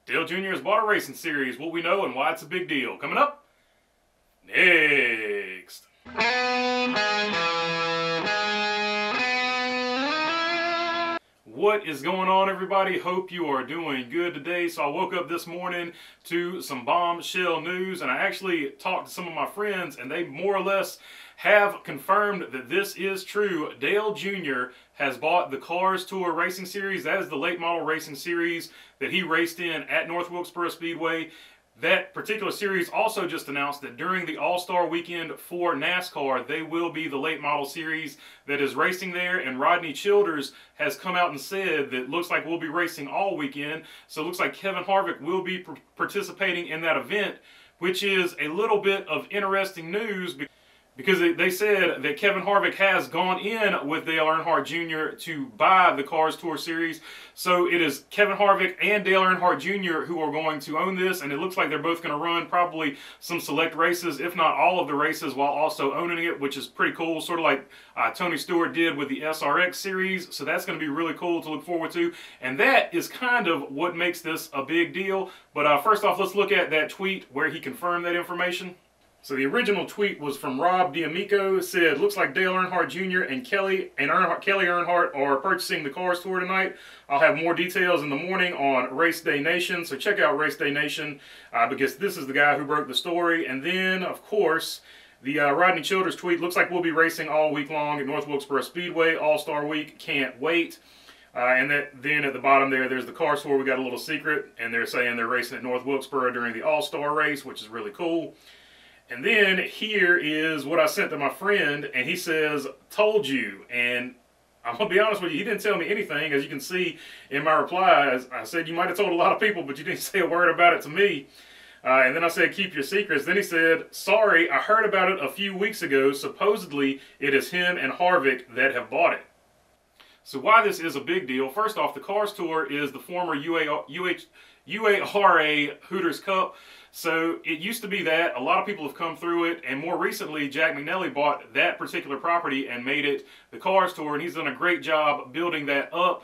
Dale Jr. has bought a racing series. What we know and why it's a big deal. Coming up next. What is going on, everybody? Hope you are doing good today. So I woke up this morning to some bombshell news, and I actually talked to some of my friends, and they more or less have confirmed that this is true. Dale Jr. has bought the Cars Tour Racing Series. That is the late model racing series that he raced in at North Wilkesboro Speedway. That particular series also just announced that during the All-Star Weekend for NASCAR, they will be the late model series that is racing there. And Rodney Childers has come out and said that looks like we'll be racing all weekend. So it looks like Kevin Harvick will be participating in that event, which is a little bit of interesting news because they said that Kevin Harvick has gone in with Dale Earnhardt Jr. to buy the Cars Tour Series. So it is Kevin Harvick and Dale Earnhardt Jr. who are going to own this, and it looks like they're both going to run probably some select races, if not all of the races, while also owning it, which is pretty cool, sort of like Tony Stewart did with the SRX Series. So that's going to be really cool to look forward to, and that is kind of what makes this a big deal. But first off, let's look at that tweet where he confirmed that information. So the original tweet was from Rob D'Amico. It said, looks like Dale Earnhardt Jr. and Kelly Earnhardt are purchasing the Cars Tour tonight. I'll have more details in the morning on Race Day Nation. So check out Race Day Nation because this is the guy who broke the story. And then, of course, the Rodney Childers tweet, looks like we'll be racing all week long at North Wilkesboro Speedway. All-Star Week, can't wait. And then at the bottom there's the Cars Tour. We got a little secret, and they're saying they're racing at North Wilkesboro during the All-Star race, which is really cool. And then here is what I sent to my friend, and he says, told you. And I'm going to be honest with you, he didn't tell me anything. As you can see in my reply, I said, you might have told a lot of people, but you didn't say a word about it to me. And then I said, keep your secrets. Then he said, sorry, I heard about it a few weeks ago. Supposedly, it is him and Harvick that have bought it. So why this is a big deal, first off, the Cars Tour is the former UARA Hooters Cup. So it used to be that. A lot of people have come through it, and more recently, Jack McNelly bought that particular property and made it the Cars Tour, and he's done a great job building that up.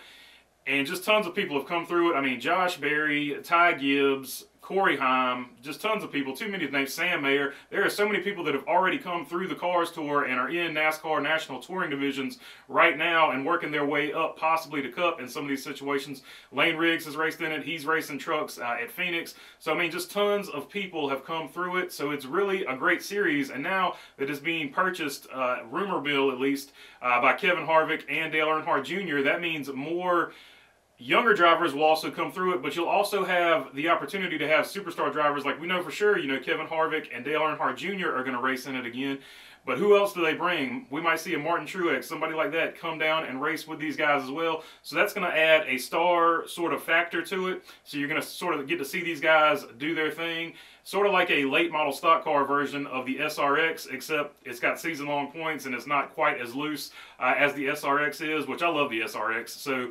And just tons of people have come through it. I mean, Josh Berry, Ty Gibbs, Corey Heim, just tons of people, too many to name, Sam Mayer. There are so many people that have already come through the Cars Tour and are in NASCAR National Touring Divisions right now and working their way up possibly to Cup in some of these situations. Lane Riggs has raced in it. He's racing trucks at Phoenix. So, I mean, just tons of people have come through it. So it's really a great series. And now that it's being purchased, rumor mill at least, by Kevin Harvick and Dale Earnhardt Jr., that means more younger drivers will also come through it, but you'll also have the opportunity to have superstar drivers. Like we know for sure, you know, Kevin Harvick and Dale Earnhardt Jr. are going to race in it again. But who else do they bring? We might see a Martin Truex, somebody like that, come down and race with these guys as well. So that's going to add a star sort of factor to it. So you're going to sort of get to see these guys do their thing. Sort of like a late model stock car version of the SRX, except it's got season-long points and it's not quite as loose as the SRX is, which I love the SRX. So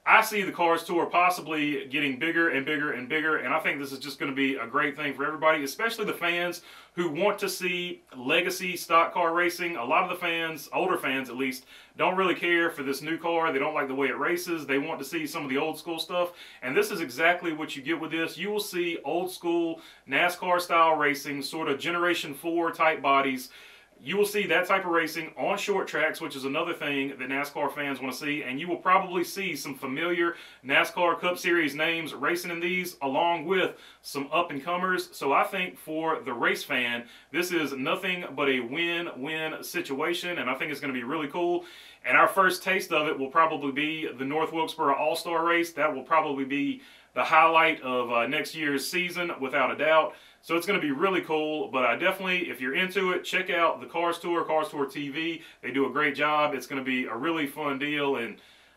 I see the Cars Tour possibly getting bigger and bigger and bigger, and I think this is just going to be a great thing for everybody, especially the fans who want to see legacy stock car racing. A lot of the fans, older fans at least, don't really care for this new car. They don't like the way it races. They want to see some of the old school stuff, and this is exactly what you get with this. You will see old school NASCAR style racing, sort of Generation 4 type bodies. You will see that type of racing on short tracks, which is another thing that NASCAR fans want to see. And you will probably see some familiar NASCAR Cup Series names racing in these, along with some up-and-comers. So I think for the race fan, this is nothing but a win-win situation, and I think it's going to be really cool. And our first taste of it will probably be the North Wilkesboro All-Star race. That will probably be the highlight of next year's season, without a doubt. So it's going to be really cool, but definitely, if you're into it, check out the Cars Tour TV. They do a great job. It's going to be a really fun deal, and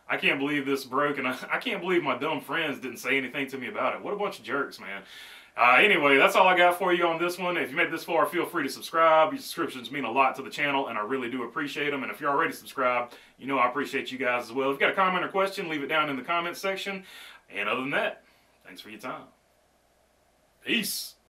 I can't believe this broke, and I can't believe my dumb friends didn't say anything to me about it. What a bunch of jerks, man. Anyway, that's all I got for you on this one. If you made it this far, feel free to subscribe. Your subscriptions mean a lot to the channel, and I really do appreciate them. And if you're already subscribed, you know I appreciate you guys as well. If you've got a comment or question, leave it down in the comments section. And other than that, thanks for your time. Peace.